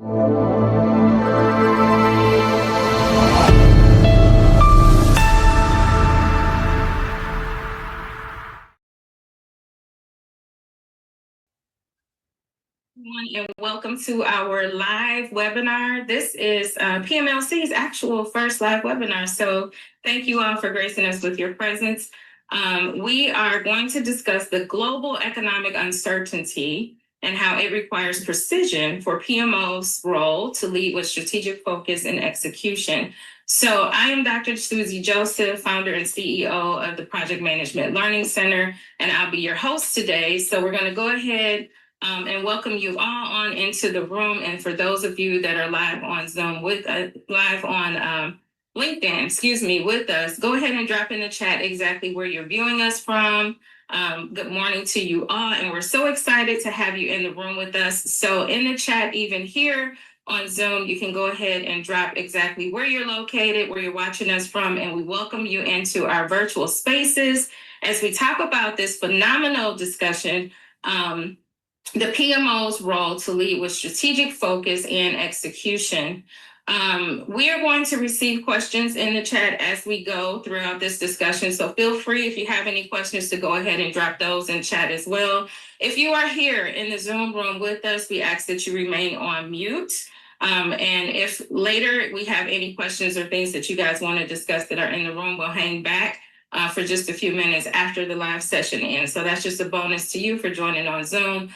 And welcome to our live webinar. This is PMLC's actual first live webinar. So thank you all for gracing us with your presence. We are going to discuss the global economic uncertainty and how it requires precision for PMO's role to lead with strategic focus and execution. So I am Dr. Susie Joseph, founder and CEO of the Project Management Learning Center, and I'll be your host today. So we're going to go ahead and welcome you all on into the room. And for those of you that are live on Zoom live on LinkedIn, with us, go ahead and drop in the chat exactly where you're viewing us from. Good morning to you all. And we're so excited to have you in the room with us. So in the chat, even here on Zoom, you can go ahead and drop exactly where you're located, where you're watching us from. And we welcome you into our virtual spaces as we talk about this phenomenal discussion, the PMO's role to lead with strategic focus and execution. We are going to receive questions in the chat as we go throughout this discussion. So feel free, if you have any questions, to go ahead and drop those in chat as well. If you are here in the Zoom room with us, we ask that you remain on mute. And if later we have any questions or things that you guys want to discuss that are in the room, we'll hang back for just a few minutes after the live session ends. So that's just a bonus to you for joining on Zoom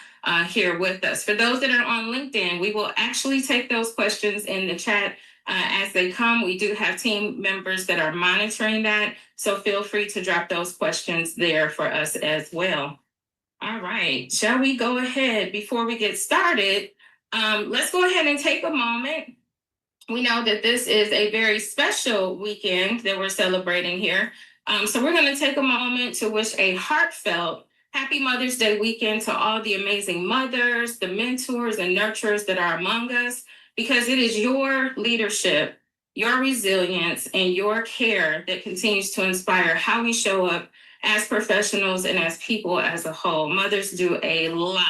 here with us. For those that are on LinkedIn, we will actually take those questions in the chat as they come. We do have team members that are monitoring that, so feel free to drop those questions there for us as well. All right, shall we go ahead before we get started? Let's go ahead and take a moment. We know that this is a very special weekend that we're celebrating here. So we're going to take a moment to wish a heartfelt Happy Mother's Day weekend to all the amazing mothers, the mentors and nurturers that are among us, because it is your leadership, your resilience, and your care that continues to inspire how we show up as professionals and as people as a whole. Mothers do a lot,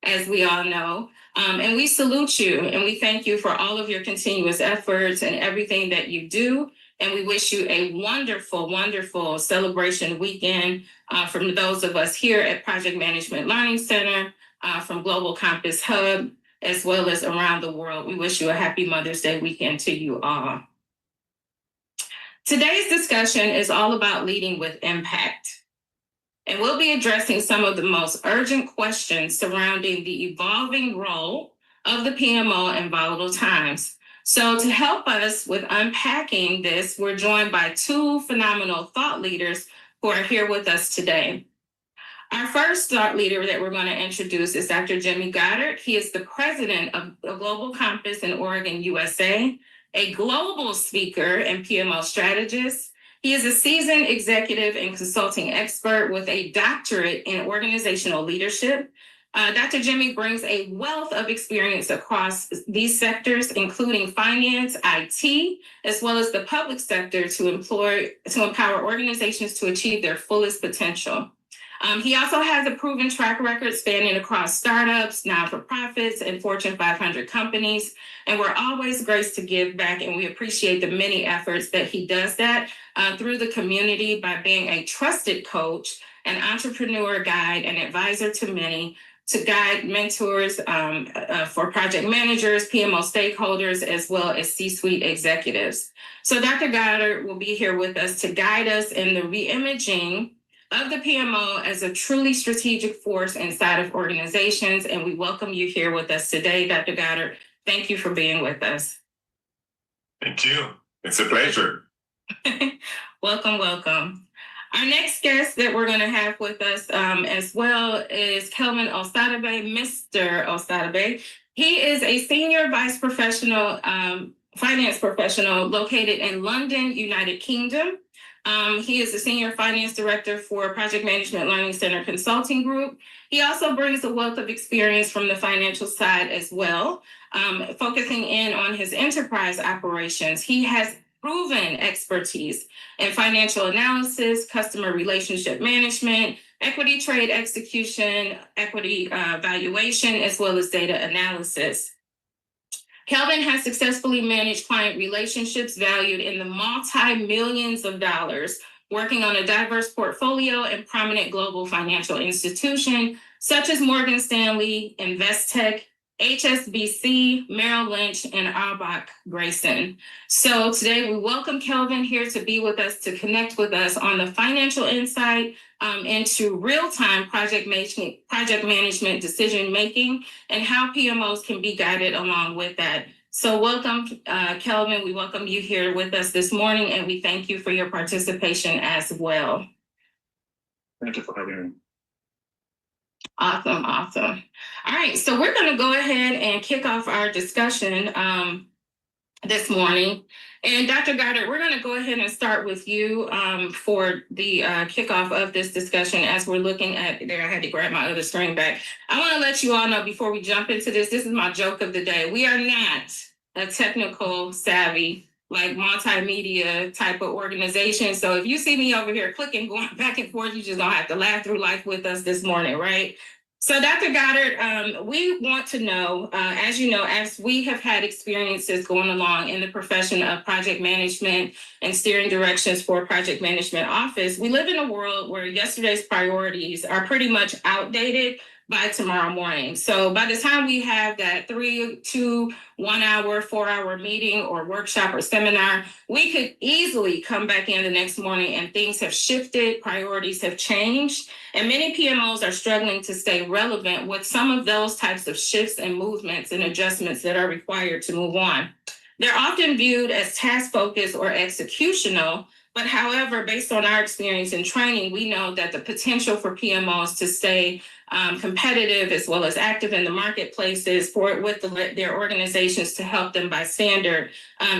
as we all know. And we salute you and we thank you for all of your continuous efforts and everything that you do. And we wish you a wonderful, wonderful celebration weekend from those of us here at Project Management Learning Center, from Global Compass Hub, as well as around the world. We wish you a happy Mother's Day weekend to you all. Today's discussion is all about leading with impact. And we'll be addressing some of the most urgent questions surrounding the evolving role of the PMO in volatile times. So to help us with unpacking this, we're joined by two phenomenal thought leaders who are here with us today. Our first thought leader that we're going to introduce is Dr. Jimmy Goddard. He is the president of Global Compass in Oregon, USA, a global speaker and PMO strategist. He is a seasoned executive and consulting expert with a doctorate in organizational leadership. Dr. Jimmy brings a wealth of experience across these sectors, including finance, IT, as well as the public sector to empower organizations to achieve their fullest potential. He also has a proven track record spanning across startups, non-for-profits, and Fortune 500 companies. And we're always graced to give back, and we appreciate the many efforts that he does that through the community by being a trusted coach, an entrepreneur guide, and advisor to many, to guide mentors for project managers, PMO stakeholders, as well as C-suite executives. So Dr. Goddard will be here with us to guide us in the reimaging of the PMO as a truly strategic force inside of organizations. And we welcome you here with us today, Dr. Goddard. Thank you for being with us. Thank you. It's a pleasure. Welcome, welcome. Our next guest that we're going to have with us as well is Kelvin Ostadabe, Mr. Ostadabe. He is a senior vice professional, finance professional located in London, United Kingdom. He is the senior finance director for Project Management Learning Center Consulting Group. He also brings a wealth of experience from the financial side as well, focusing in on his enterprise operations. He has proven expertise in financial analysis, customer relationship management, equity trade execution, equity valuation, as well as data analysis. Kelvin has successfully managed client relationships valued in the multi-millions of dollars, working on a diverse portfolio and prominent global financial institution such as Morgan Stanley, Investec, HSBC, Merrill Lynch, and Albach Grayson. So today we welcome Kelvin here to be with us, to connect with us on the financial insight into real-time project management decision-making and how PMOs can be guided along with that. So welcome, Kelvin. We welcome you here with us this morning, and we thank you for your participation as well. Thank you for having me. Awesome. All right, so we're going to go ahead and kick off our discussion this morning. And Dr. Goddard, we're going to go ahead and start with you for the kickoff of this discussion as we're looking at, there, I had to grab my other screen back. I want to let you all know before we jump into this is my joke of the day. We are not a technical savvy, like multimedia type of organization. So if you see me over here clicking, going back and forth, you just don't have to laugh through life with us this morning, right? So Dr. Goddard, we want to know, as you know, as we have had experiences going along in the profession of project management and steering directions for a project management office, we live in a world where yesterday's priorities are pretty much outdated by tomorrow morning. So by the time we have that 3, 2, 1 hour, 4 hour meeting or workshop or seminar, we could easily come back in the next morning and things have shifted, priorities have changed, and many PMOs are struggling to stay relevant with some of those types of shifts and movements and adjustments that are required to move on. They're often viewed as task focused or executional, but however, based on our experience and training, we know that the potential for PMOs to stay competitive as well as active in the marketplaces with their organizations to help them by standard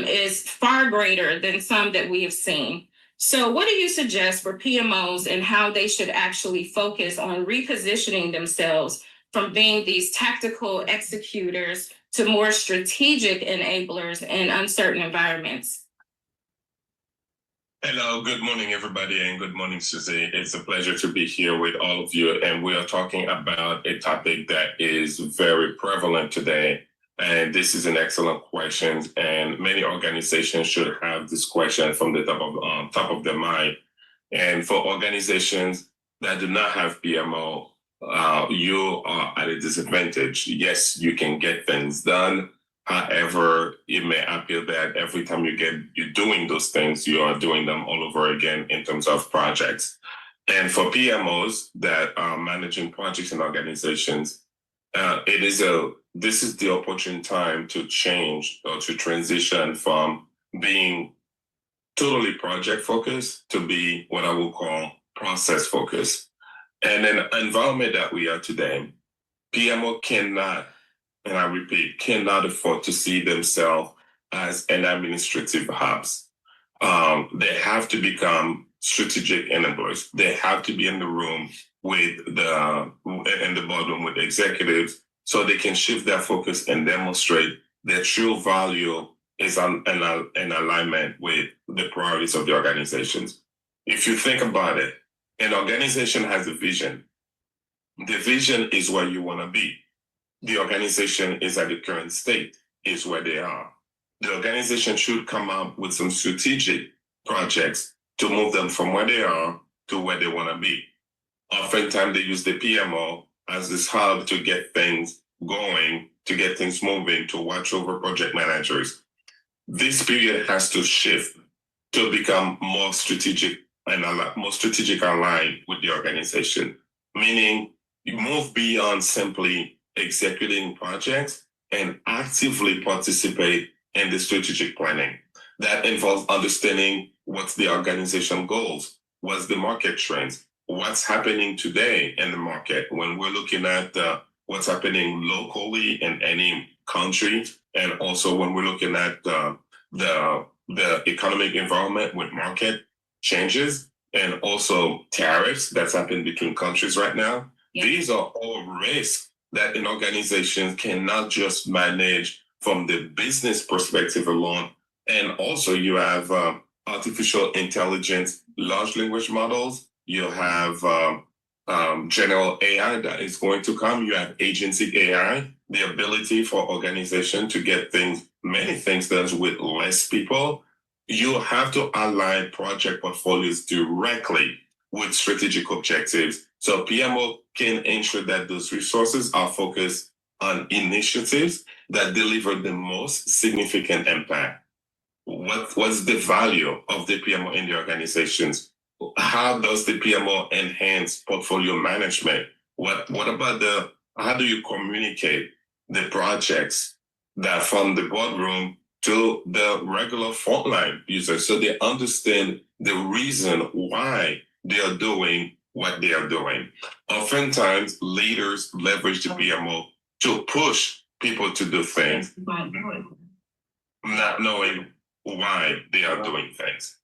is far greater than some that we have seen. So what do you suggest for PMOs and how they should actually focus on repositioning themselves from being these tactical executors to more strategic enablers in uncertain environments? Hello, good morning, everybody, and good morning, Susie. It's a pleasure to be here with all of you, and we are talking about a topic that is very prevalent today, and this is an excellent question, and many organizations should have this question from the top of their mind. And for organizations that do not have PMO, you are at a disadvantage. Yes, you can get things done. However, it may appear that every time you're doing those things, you are doing them all over again in terms of projects. And for PMOs that are managing projects and organizations, this is the opportune time to change or to transition from being totally project focused to be what I will call process focused. And in the environment that we are today, PMO cannot, and I repeat, cannot afford to see themselves as an administrative hubs. They have to become strategic enablers. They have to be in the room in the boardroom with executives so they can shift their focus and demonstrate their true value is in alignment with the priorities of the organizations. If you think about it, an organization has a vision. The vision is where you want to be. The organization is at the current state, is where they are. The organization should come up with some strategic projects to move them from where they are to where they want to be. Oftentimes they use the PMO as this hub to get things going, to get things moving, to watch over project managers. This period has to shift to become more strategic and more strategic aligned with the organization, meaning you move beyond simply executing projects and actively participate in the strategic planning. That involves understanding what's the organization goals, what's the market trends, what's happening today in the market when we're looking at what's happening locally in any country, and also when we're looking at the economic environment with market changes and also tariffs that's happening between countries right now. Yeah. These are all risks that an organization cannot just manage from the business perspective alone. And also you have artificial intelligence, large language models, you have general AI that is going to come. You have agentic AI, the ability for organization to get many things done with less people. You have to align project portfolios directly with strategic objectives. So PMO can ensure that those resources are focused on initiatives that deliver the most significant impact. What's the value of the PMO in the organizations? How does the PMO enhance portfolio management? What about how do you communicate the projects that from the boardroom to the regular frontline users so they understand the reason why they are doing what they are doing? Oftentimes, leaders leverage the PMO to push people to do things, not knowing why they are doing things.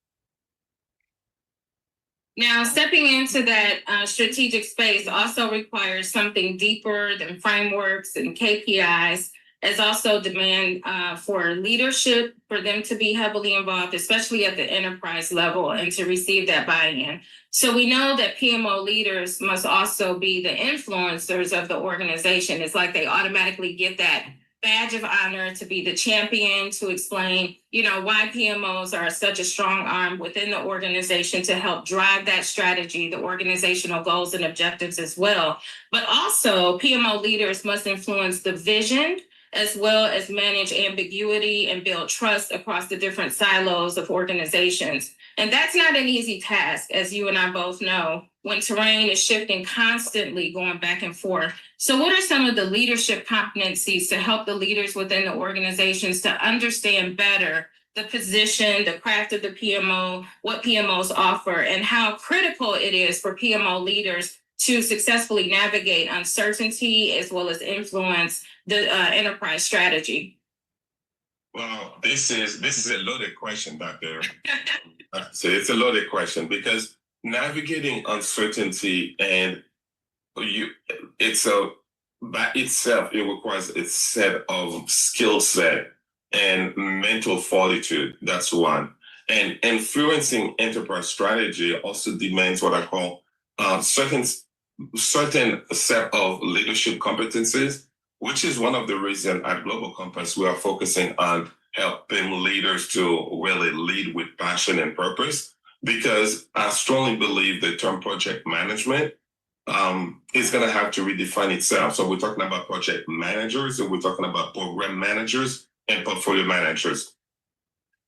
Now, stepping into that strategic space also requires something deeper than frameworks and KPIs, as also demand for leadership for them to be heavily involved, especially at the enterprise level, and to receive that buy-in. So we know that PMO leaders must also be the influencers of the organization. It's like they automatically get that badge of honor to be the champion, to explain, why PMOs are such a strong arm within the organization to help drive that strategy, the organizational goals and objectives as well. But also, PMO leaders must influence the vision as well as manage ambiguity and build trust across the different silos of organizations. And that's not an easy task, as you and I both know, when terrain is shifting constantly, going back and forth. So what are some of the leadership competencies to help the leaders within the organizations to understand better the position, the craft of the PMO, what PMOs offer, and how critical it is for PMO leaders to successfully navigate uncertainty as well as influence the enterprise strategy? Well, this is a loaded question, Dr. So it's a loaded question because navigating uncertainty and by itself, it requires a set of skill set and mental fortitude. That's one. And influencing enterprise strategy also demands what I call certain set of leadership competencies, which is one of the reasons at Global Compass we are focusing on helping leaders to really lead with passion and purpose, because I strongly believe the term project management is going to have to redefine itself. So we're talking about project managers, and we're talking about program managers and portfolio managers.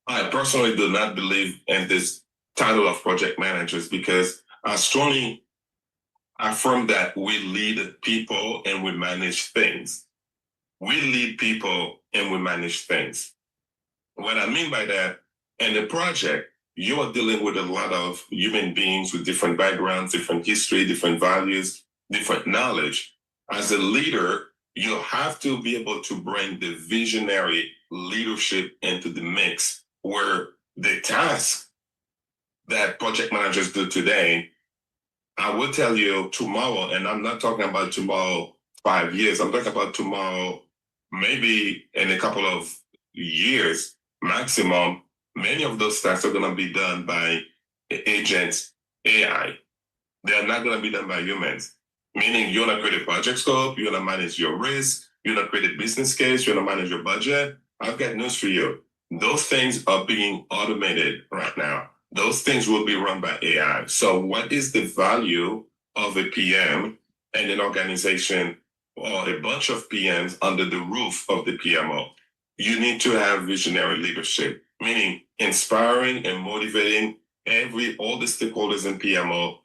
I personally do not believe in this title of project managers because I strongly affirm that we lead people and we manage things. We lead people and we manage things. What I mean by that, in the project, you are dealing with a lot of human beings with different backgrounds, different history, different values, different knowledge. As a leader, you have to be able to bring the visionary leadership into the mix, where the task that project managers do today, I will tell you tomorrow, and I'm not talking about tomorrow 5 years, I'm talking about tomorrow, maybe in a couple of years maximum, many of those tasks are going to be done by agents, AI. They're not going to be done by humans. Meaning you're going to create a project scope, you're going to manage your risk, you're going to create a business case, you're going to manage your budget. I've got news for you. Those things are being automated right now. Those things will be run by AI. So what is the value of a PM and an organization or a bunch of PMs under the roof of the PMO? You need to have visionary leadership, meaning inspiring and motivating all the stakeholders in PMO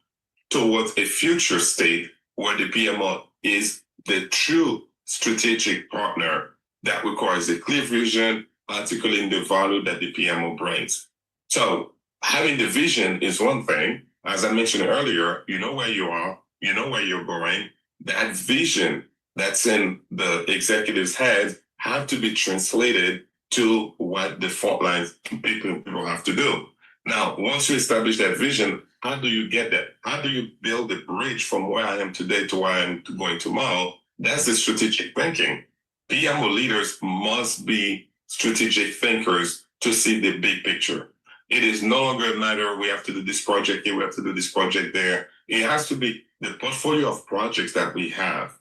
towards a future state where the PMO is the true strategic partner that requires a clear vision, articulating the value that the PMO brings. So having the vision is one thing. As I mentioned earlier, you know where you are, you know where you're going. That vision that's in the executive's head have to be translated to what the frontline people have to do. Now, once you establish that vision, how do you get that? How do you build a bridge from where I am today to where I am going tomorrow? That's the strategic thinking. PMO leaders must be strategic thinkers to see the big picture. It is no longer a matter we have to do this project here, we have to do this project there. It has to be the portfolio of projects that we have,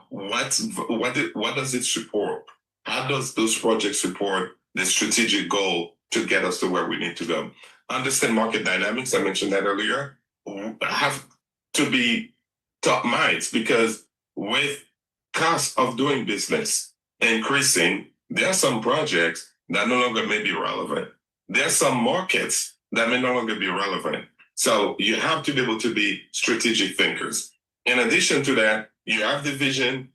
what does it support? How does those projects support the strategic goal to get us to where we need to go? Understand market dynamics. I mentioned that earlier. Have to be top minds, because with cost of doing business increasing, there are some projects that no longer may be relevant. There are some markets that may no longer be relevant. So you have to be able to be strategic thinkers. In addition to that, you have the vision,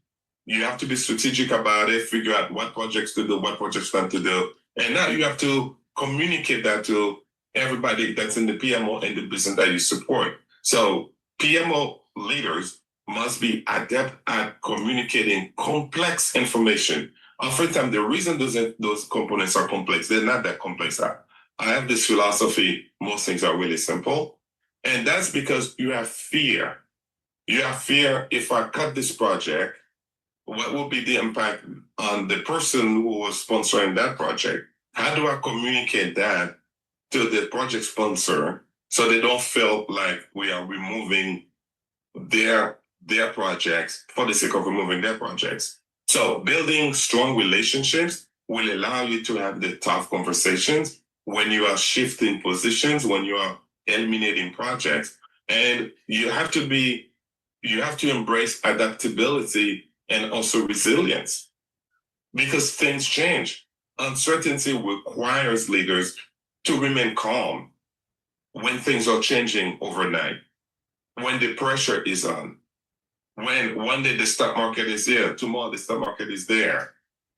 you have to be strategic about it, figure out what projects to do, what projects not to do. And now you have to communicate that to everybody that's in the PMO and the business that you support. So PMO leaders must be adept at communicating complex information. Oftentimes, the reason those components are complex, they're not that complex. I have this philosophy, most things are really simple. And that's because you have fear. You have fear, if I cut this project, what will be the impact on the person who was sponsoring that project? How do I communicate that to the project sponsor so they don't feel like we are removing their projects for the sake of removing their projects? So building strong relationships will allow you to have the tough conversations when you are shifting positions, when you are eliminating projects. And you have to embrace adaptability and also resilience, because things change. Uncertainty requires leaders to remain calm when things are changing overnight, when the pressure is on, when one day the stock market is here, tomorrow the stock market is there,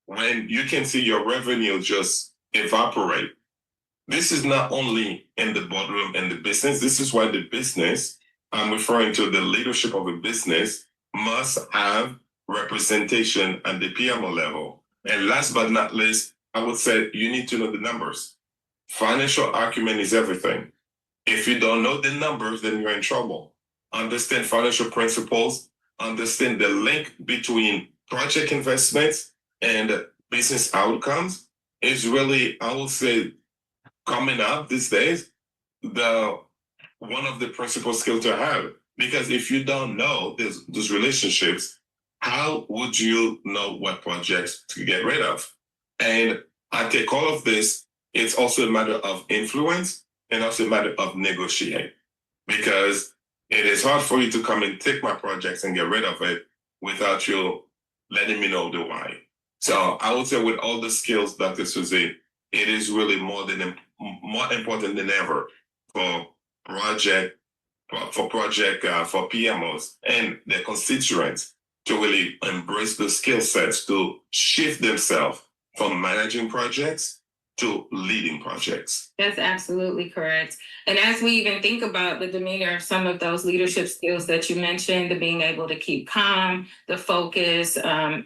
when you can see your revenue just evaporate. This is not only in the boardroom and the business. This is why the business, I'm referring to the leadership of a business, must have representation at the PMO level. And last but not least, I would say you need to know the numbers. Financial acumen is everything. If you don't know the numbers, then you're in trouble. Understand financial principles, understand the link between project investments and business outcomes is really, I would say, coming up these days, one of the principal skills to have. Because if you don't know those relationships, how would you know what projects to get rid of? And I take all of this, it's also a matter of influence and also a matter of negotiate. Because it is hard for you to come and take my projects and get rid of it without you letting me know the why. So I would say with all the skills, Dr. Susie, it is really more important than ever for PMOs and their constituents to really embrace the skill sets to shift themselves from managing projects to leading projects. That's absolutely correct. And as we even think about the demeanor of some of those leadership skills that you mentioned, the being able to keep calm, the focus,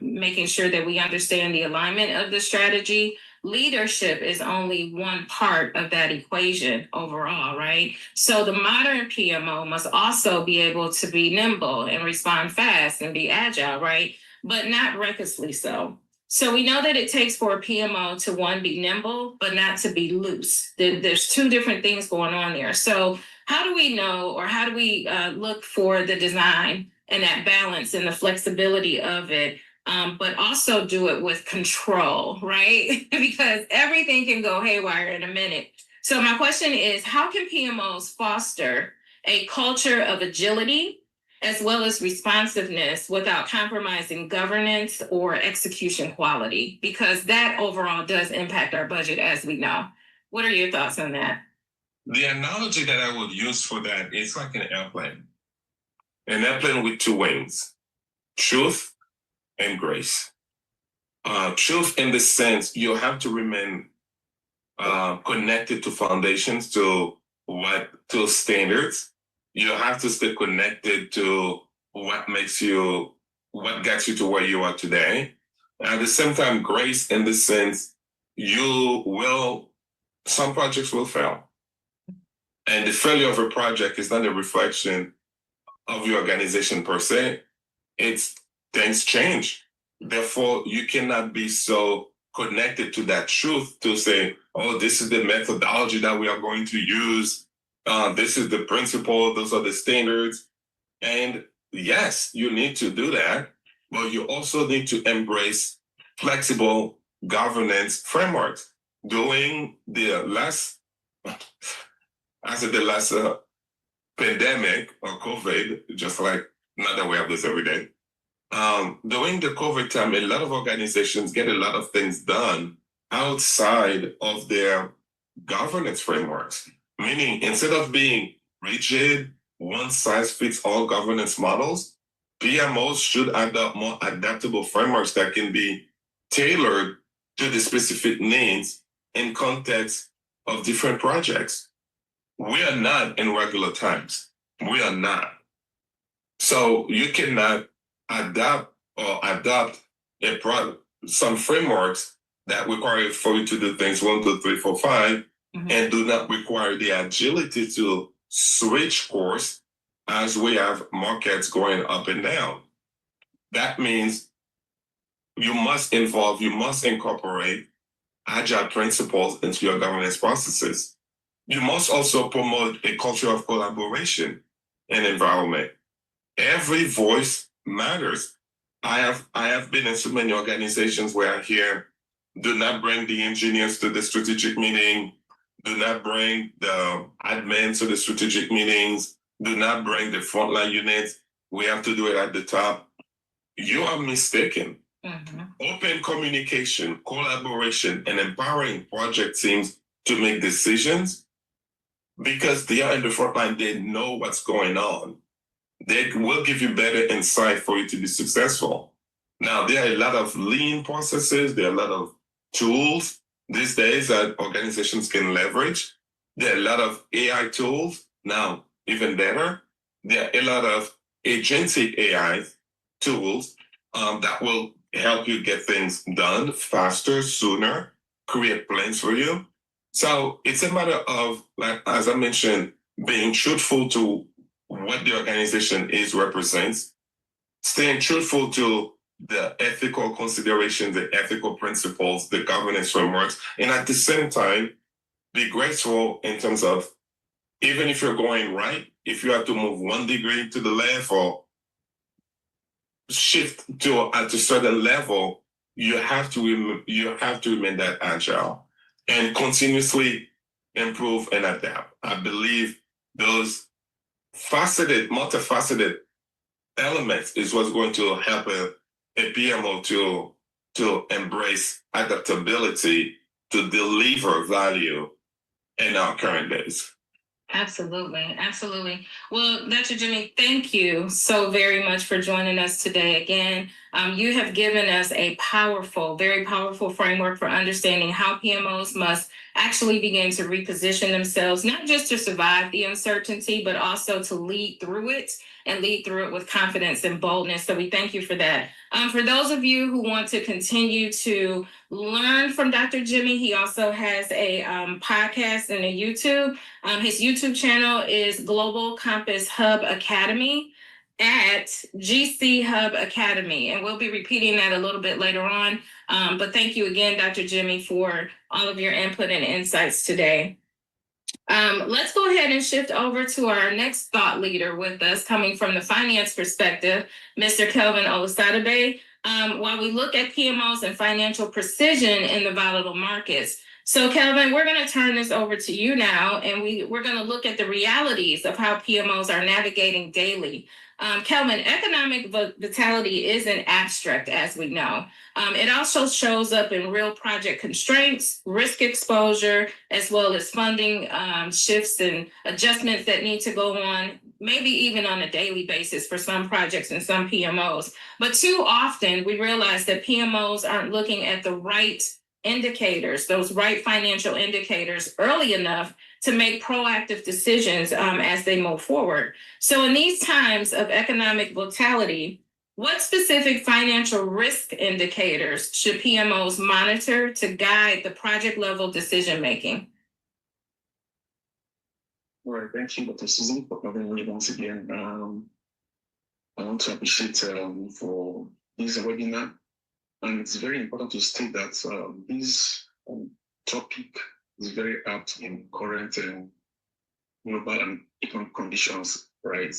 making sure that we understand the alignment of the strategy, leadership is only one part of that equation overall, right? So the modern PMO must also be able to be nimble and respond fast and be agile, right? But not recklessly so. So we know that it takes for a PMO to, one, be nimble, but not to be loose. There's two different things going on there. So how do we know, or how do we look for the design and that balance and the flexibility of it, but also do it with control, right? Because everything can go haywire in a minute. So my question is, how can PMOs foster a culture of agility as well as responsiveness without compromising governance or execution quality? Because that overall does impact our budget, as we know. What are your thoughts on that? The analogy that I would use for that is like an airplane with two wings, truth and grace. Truth in the sense you have to remain connected to foundations, to standards. You have to stay connected to what gets you to where you are today. At the same time, grace in the sense some projects will fail. And the failure of a project is not a reflection of your organization per se. It's things change. Therefore, you cannot be so connected to that truth to say, oh, this is the methodology that we are going to use. This is the principle. Those are the standards. And yes, you need to do that, but you also need to embrace flexible governance frameworks. During the last, the last pandemic or COVID, just like not that we have this every day. During the COVID time, a lot of organizations get a lot of things done outside of their governance frameworks. Meaning, instead of being rigid, one size fits all governance models, PMOs should adopt more adaptable frameworks that can be tailored to the specific needs and context of different projects. We are not in regular times. We are not. So you cannot adapt or adopt some frameworks that require for you to do things 1, 2, 3, 4, 5, and do not require the agility to switch course as we have markets going up and down. That means you must incorporate agile principles into your governance processes. You must also promote a culture of collaboration and environment. Every voice matters. I have been in so many organizations where I hear, do not bring the engineers to the strategic meeting, do not bring the admins to the strategic meetings, do not bring the frontline units. We have to do it at the top. You are mistaken. Open communication, collaboration, and empowering project teams to make decisions because they are in the front line, they know what's going on. They will give you better insight for you to be successful. Now, there are a lot of lean processes, there are a lot of tools these days that organizations can leverage. There are a lot of AI tools. Now, even better, there are a lot of agentic AI tools that will help you get things done faster, sooner, create plans for you. So it's a matter of, like, as I mentioned, being truthful to what the organization represents, staying truthful to the ethical considerations, the ethical principles, the governance frameworks, and at the same time, be graceful in terms of, even if you're going right, if you have to move 1 degree to the left or shift to at a certain level, you have to remain that agile and continuously improve and adapt. I believe those multifaceted elements is what's going to help a PMO to embrace adaptability to deliver value in our current days. Absolutely. Absolutely. Well, Dr. Jimmy, thank you so very much for joining us today. Again, you have given us a powerful, very powerful framework for understanding how PMOs must actually begin to reposition themselves, not just to survive the uncertainty, but also to lead through it and lead through it with confidence and boldness. So we thank you for that. For those of you who want to continue to learn from Dr. Jimmy, he also has a podcast and a YouTube. His YouTube channel is Global Compass Hub Academy at GC Hub Academy. And we'll be repeating that a little bit later on. But thank you again, Dr. Jimmy, for all of your input and insights today. Let's go ahead and shift over to our next thought leader with us, coming from the finance perspective, Mr. Kelvin Olasadabe. While we look at PMOs and financial precision in the volatile markets. So Kelvin, we're going to turn this over to you now, and we're going to look at the realities of how PMOs are navigating daily. Kelvin, economic vitality isn't abstract, as we know. It also shows up in real project constraints, risk exposure, as well as funding shifts and adjustments that need to go on, maybe even on a daily basis for some projects and some PMOs. But too often we realize that PMOs aren't looking at the right indicators, those right financial indicators early enough to make proactive decisions as they move forward. So in these times of economic volatility, what specific financial risk indicators should PMOs monitor to guide the project level decision making? All right, thank you, Dr. Susan, for having me once again. I want to appreciate for this webinar. And it's very important to state that this topic is very apt in current global and economic conditions, right?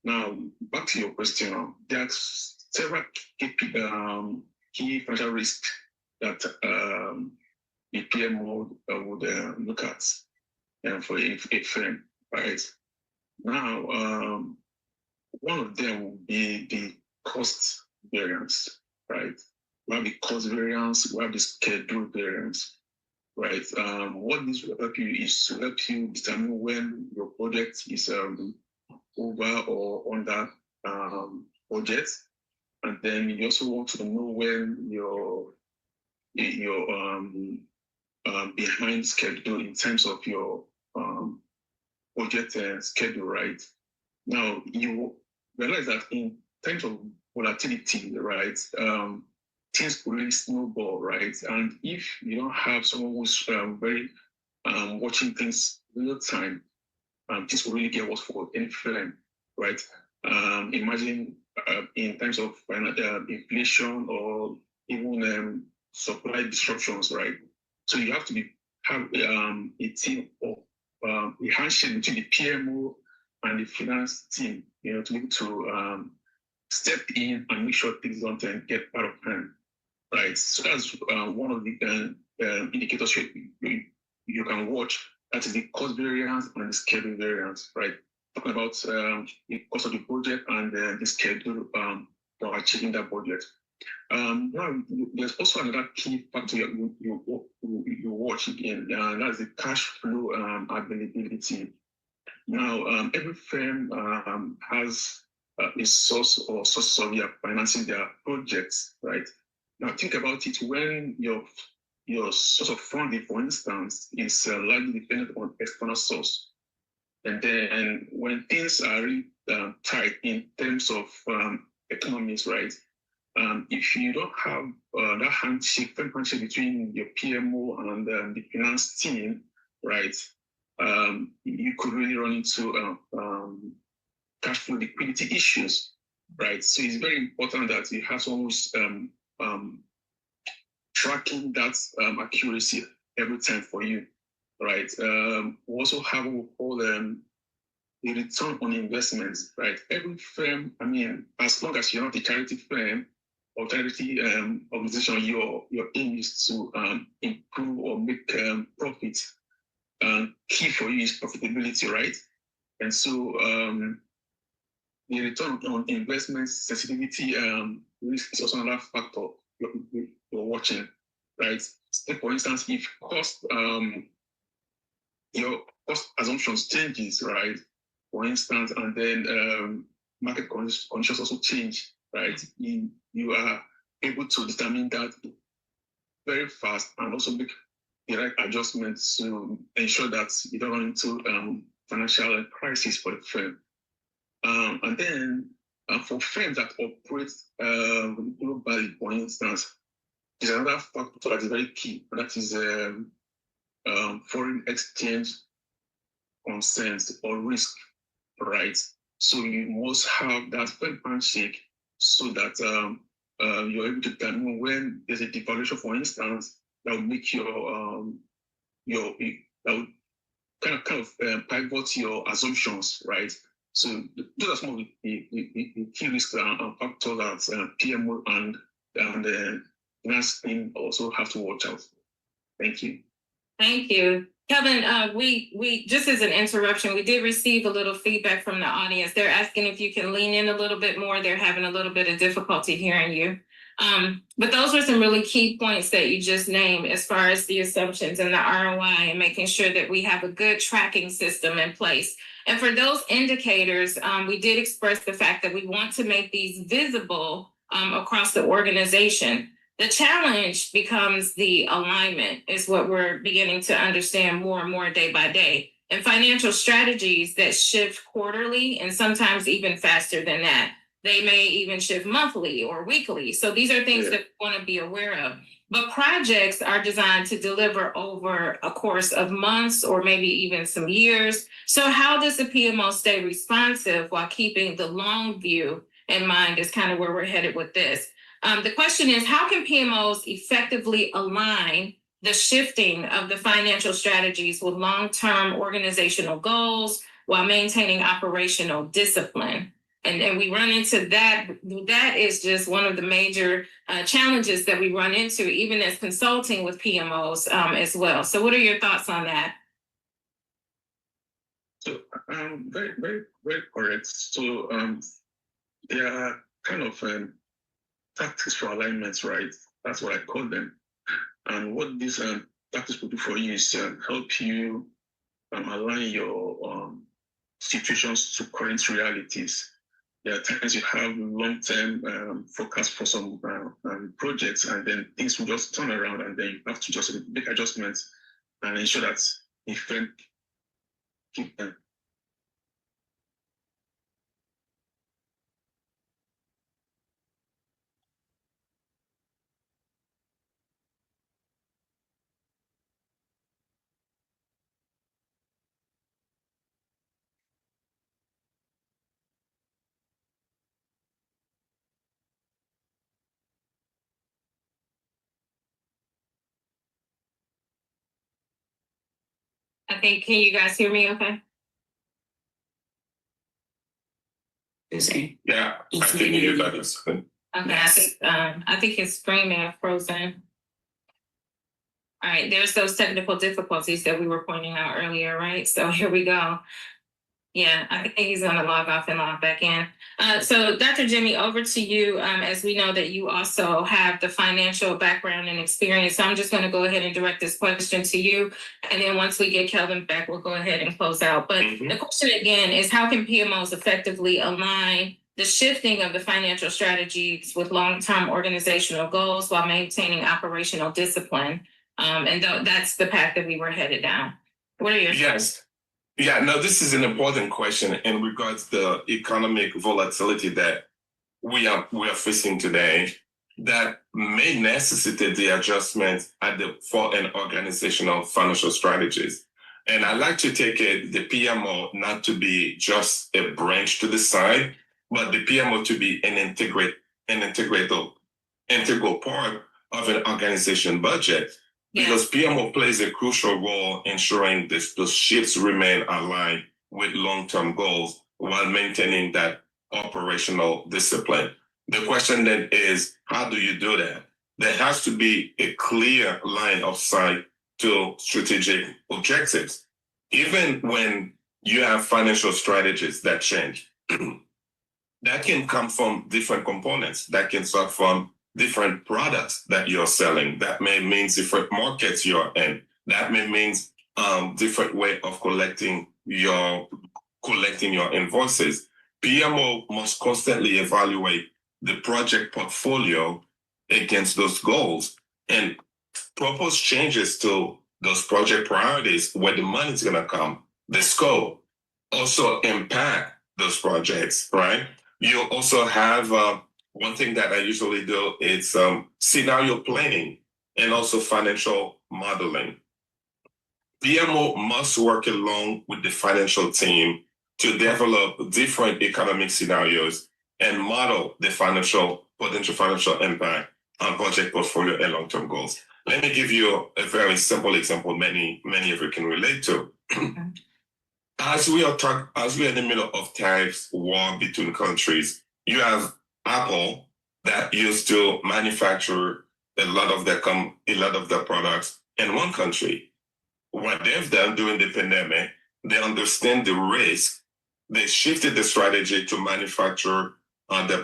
Now, back to your question, there are several key financial risks that the PMO would look at for a firm, right? Now, one of them will be the cost variance, right? We have the cost variance, we have the schedule variance, right? What this will help you is to help you determine when your project is over or under budget, and then you also want to know when you're behind schedule in terms of your budget and schedule, right? Now you realize that in terms of volatility, right, things could really snowball, right? And if you don't have someone who's very watching things real time, this will really get worse for any firm, right? Imagine in terms of inflation or even supply disruptions, right? So you have to have a team of a handshake between the PMO and the finance team, to be able to step in and make sure things don't get out of hand, right? So that's one of the indicators you can watch. That is the cost variance and the schedule variance, right? Talking about the cost of the project and the schedule for achieving that budget. Now, there's also another key factor you watch again, and that's the cash flow availability. Now, every firm has a source or sources of financing their projects, right? Now, think about it when your source of funding, for instance, is largely dependent on external source. And then when things are really tight in terms of economies, right? If you don't have that handshake between your PMO and the finance team, right? You could really run into cash flow liquidity issues, right? So it's very important that you have someone who's tracking that accuracy every time for you, right? We also have what we call the return on investments, right? Every firm, I mean, as long as you're not a charity firm or charity organization, your aim is to improve or make profit. Key for you is profitability, right? And so the return on investment sensitivity risk is also another factor you're watching, right? Take for instance, if your cost assumptions changes, right? For instance, and then market conditions also change, right? You are able to determine that very fast and also make the right adjustments to ensure that you don't run into financial crisis for the firm. And then for firms that operate globally, for instance, there's another factor that is very key, and that is foreign exchange concerns or risk, right? So you must have that firm handshake so that you're able to determine when there's a devaluation, for instance, that will make that will kind of pivot your assumptions, right? So those are some of the key risks and factors that PMO and the finance team also have to watch out. Thank you. Thank you. Kevin, we just as an interruption, we did receive a little feedback from the audience. They're asking if you can lean in a little bit more. They're having a little bit of difficulty hearing you. But those were some really key points that you just named as far as the assumptions and the ROI and making sure that we have a good tracking system in place. And for those indicators, we did express the fact that we want to make these visible across the organization. The challenge becomes the alignment is what we're beginning to understand more and more day by day. And financial strategies that shift quarterly and sometimes even faster than that. They may even shift monthly or weekly. So these are things that we want to be aware of. But projects are designed to deliver over a course of months or maybe even some years. So how does the PMO stay responsive while keeping the long view in mind is kind of where we're headed with this. The question is, how can PMOs effectively align the shifting of the financial strategies with long-term organizational goals while maintaining operational discipline? And we run into that. That is just one of the major challenges that we run into, even as consulting with PMOs as well. So what are your thoughts on that? So very, very, very correct. So there are kind of tactics for alignments, right? That's what I call them. And what these tactics will do for you is help you align your situations to current realities. There are times you have long-term forecast for some projects, and then things will just turn around, and then you have to just make adjustments and ensure that if keep them. I think, can you guys hear me okay? Yeah, I think you that is good. Okay, Yes. I think his screen may have frozen. All right, there's those technical difficulties that we were pointing out earlier, right? So here we go. Yeah, I think he's going to log off and log back in. So Dr. Jimmy, over to you, as we know that you also have the financial background and experience. So I'm just going to go ahead and direct this question to you. And then once we get Kelvin back, we'll go ahead and close out. But the question again is, how can PMOs effectively align the shifting of the financial strategies with long-term organizational goals while maintaining operational discipline? And that's the path that we were headed down. What are your Yes. Yeah, no, this is an important question in regards to the economic volatility that we are facing today that may necessitate the adjustment for an organizational financial strategies. And I like to take it, the PMO not to be just a branch to the side, but the PMO to be an integral part of an organization budget. Because PMO plays a crucial role ensuring those shifts remain aligned with long-term goals while maintaining that operational discipline. The question then is, how do you do that? There has to be a clear line of sight to strategic objectives. Even when you have financial strategies that change, that can come from different components. That can start from different products that you're selling. That may mean different markets you're in. That may mean different way of collecting your invoices. PMO must constantly evaluate the project portfolio against those goals and propose changes to those project priorities, where the money is going to come, the scope, also impact those projects, right? You also have one thing that I usually do is scenario planning and also financial modeling. PMO must work along with the financial team to develop different economic scenarios and model the potential financial impact on project portfolio and long-term goals. Let me give you a very simple example many of you can relate to. As we are in the middle of tariffs war between countries, you have Apple that used to manufacture a lot of their products in one country. What they've done during the pandemic, they understand the risk. They shifted the strategy to manufacture their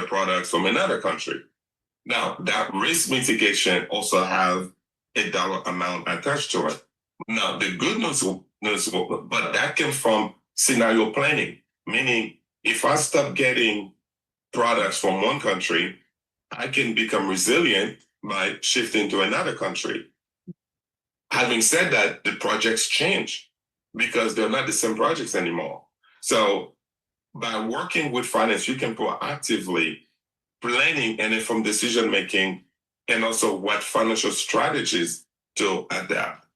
products from another country. Now, that risk mitigation also have a dollar amount attached to it. Now, the good news, but that came from scenario planning, meaning if I stop getting products from one country, I can become resilient by shifting to another country. Having said that, the projects change because they're not the same projects anymore. So by working with finance, you can proactively planning and inform decision making, and also what financial strategies to adapt.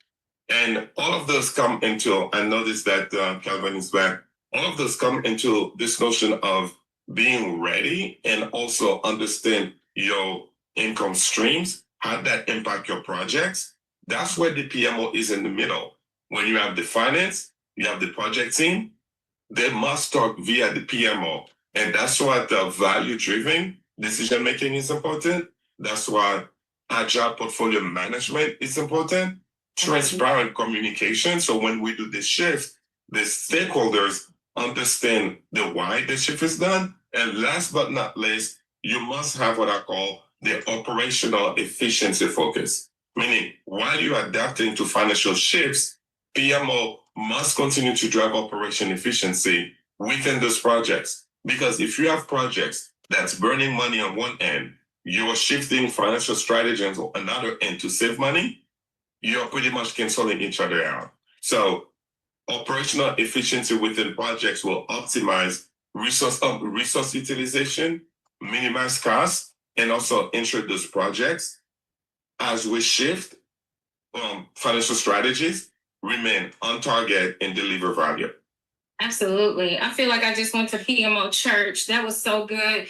And all of those come into, I noticed that Calvin is back, all of those come into this notion of being ready and also understand your income streams, how that impact your projects. That's where the PMO is in the middle. When you have the finance, you have the project team, they must talk via the PMO And that's why the value-driven decision-making is important. That's why agile portfolio management is important. Transparent communication. So when we do this shift, the stakeholders understand the why the shift is done. And last but not least, you must have what I call the operational efficiency focus. Meaning, while you're adapting to financial shifts, PMO must continue to drive operation efficiency within those projects. Because if you have projects that's burning money on one end, you're shifting financial strategies on another end to save money, you're pretty much canceling each other out. So operational efficiency within projects will optimize resource utilization, minimize costs, and also ensure those projects, as we shift financial strategies, remain on target and deliver value. Absolutely. I feel like I just went to PMO church. That was so good.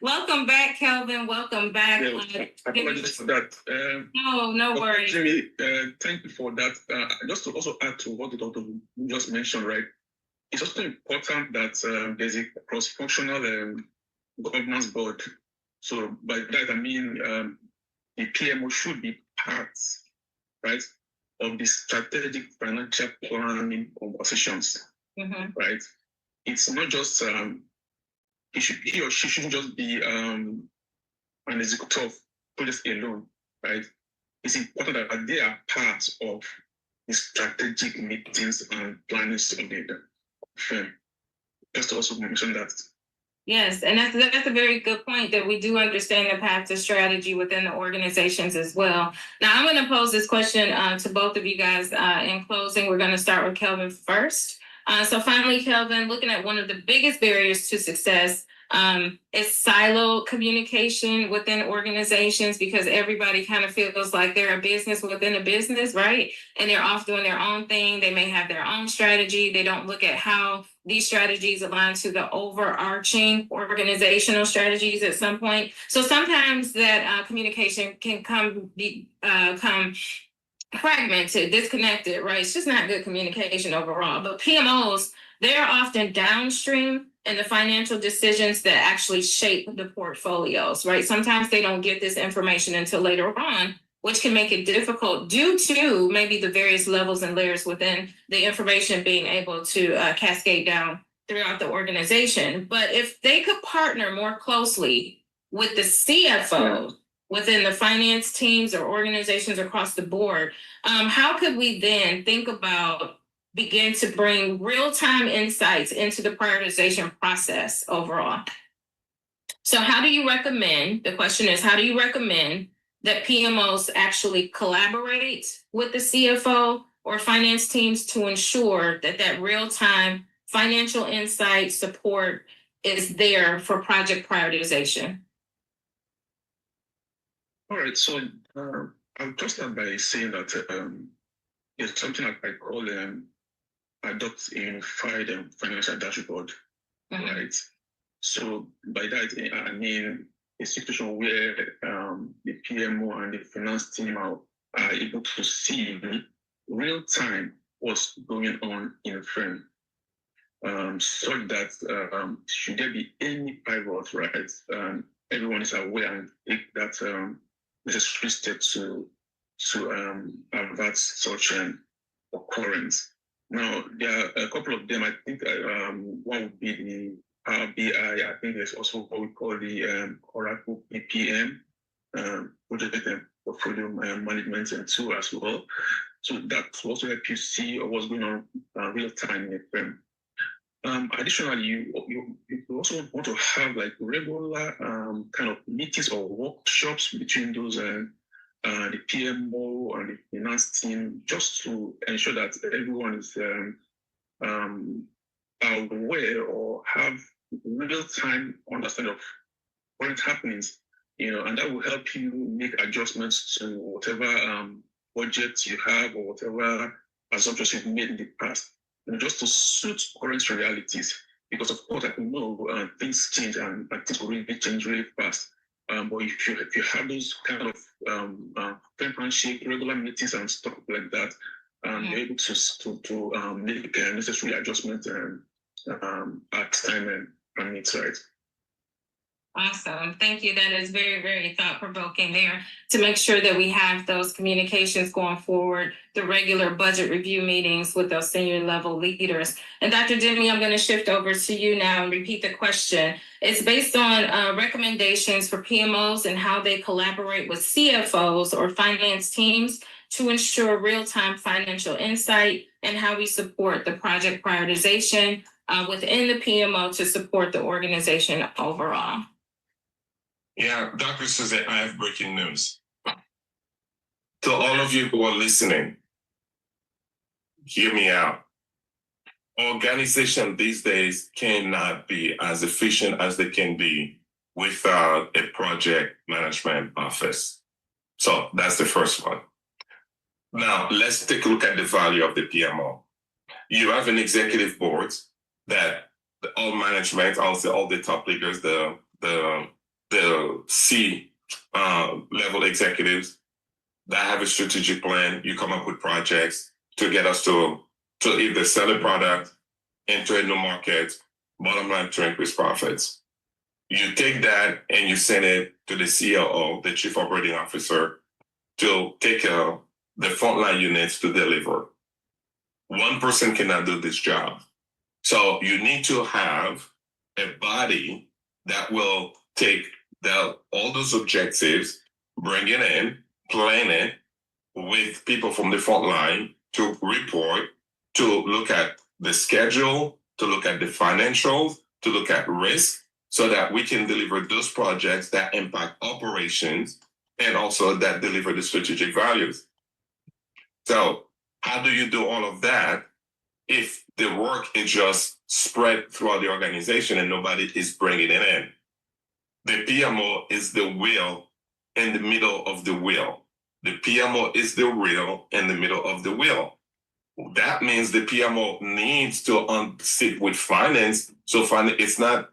Welcome back, Kelvin. Welcome back. Apologies for that. No worries. Jimmy, thank you for that. Just to also add to what the doctor just mentioned, right? It's also important that there's a cross-functional governance board. So by that I mean the PMO should be part, right, of the strategic financial planning conversations, right? It's not just he or she shouldn't just be an executive of projects alone, right? It's important that they are part of the strategic meetings and planning of the firm. Just to also mention that. Yes, and that's a very good point, that we do understand the path to strategy within the organizations as well. Now, I'm going to pose this question to both of you guys in closing. We're going to start with Kelvin first. So finally, Kelvin, looking at one of the biggest barriers to success is siloed communication within organizations, because everybody kind of feels like they're a business within a business, right? And they're off doing their own thing. They may have their own strategy. They don't look at how these strategies align to the overarching organizational strategies at some point. So sometimes that communication can come fragmented, disconnected, right? It's just not good communication overall. But PMOs, they're often downstream in the financial decisions that actually shape the portfolios, right? Sometimes they don't get this information until later on, which can make it difficult due to maybe the various levels and layers within the information being able to cascade down throughout the organization. But if they could partner more closely with the CFO, within the finance teams or organizations across the board, how could we then begin to bring real-time insights into the prioritization process overall? So how do you recommend, the question is, how do you recommend that PMOs actually collaborate with the CFO or finance teams to ensure that that real-time financial insight support is there for project prioritization? All right, so I'll just start by saying that it's something that I call adopt a unified financial dashboard, right? So by that I mean a situation where the PMO and the finance team are able to see real time what's going on in the firm, so that should there be any pivot, right? Everyone is aware and take that necessary step to avert such occurrence. Now, there are a couple of them. I think one would be the Power BI. I think there's also what we call the Oracle PPM, project portfolio management and tool as well. So that will also help you see what's going on real time in the firm. Additionally, you also want to have like regular kind of meetings or workshops between those the PMO and the finance team, just to ensure that everyone is aware or have real-time understanding of current happenings, and that will help you make adjustments to whatever budget you have or whatever assumptions you've made in the past, just to suit current realities. Because of course, I know things change and things will really change really fast. But if you have those kind of handshake, regular meetings and stuff like that, you're able to make necessary adjustments at time and needs, right? Awesome. Thank you. That is very, very thought provoking there to make sure that we have those communications going forward, the regular budget review meetings with those senior level leaders. And Dr. Demi, I'm going to shift over to you now and repeat the question. It's based on recommendations for PMOs and how they collaborate with CFOs or finance teams to ensure real-time financial insight and how we support the project prioritization within the PMO to support the organization overall. Yeah, Dr. Suzanne, I have breaking news. To all of you who are listening, hear me out. Organization these days cannot be as efficient as they can be without a project management office. So that's the first one. Now, let's take a look at the value of the PMO. You have an executive board that all management, also all the top leaders, the C level executives that have a strategic plan. You come up with projects to get us to either sell a product, enter a new market, bottom line to increase profits. You take that and you send it to the COO, the Chief Operating Officer, to take the frontline units to deliver. One person cannot do this job. So you need to have a body that will take all those objectives, bring it in, plan it with people from the front line to report, to look at the schedule, to look at the financials, to look at risk, so that we can deliver those projects that impact operations and also that deliver the strategic values. So how do you do all of that if the work is just spread throughout the organization and nobody is bringing it in? The PMO is the wheel in the middle of the wheel. The PMO is the wheel in the middle of the wheel. That means the PMO needs to sit with finance. So it's not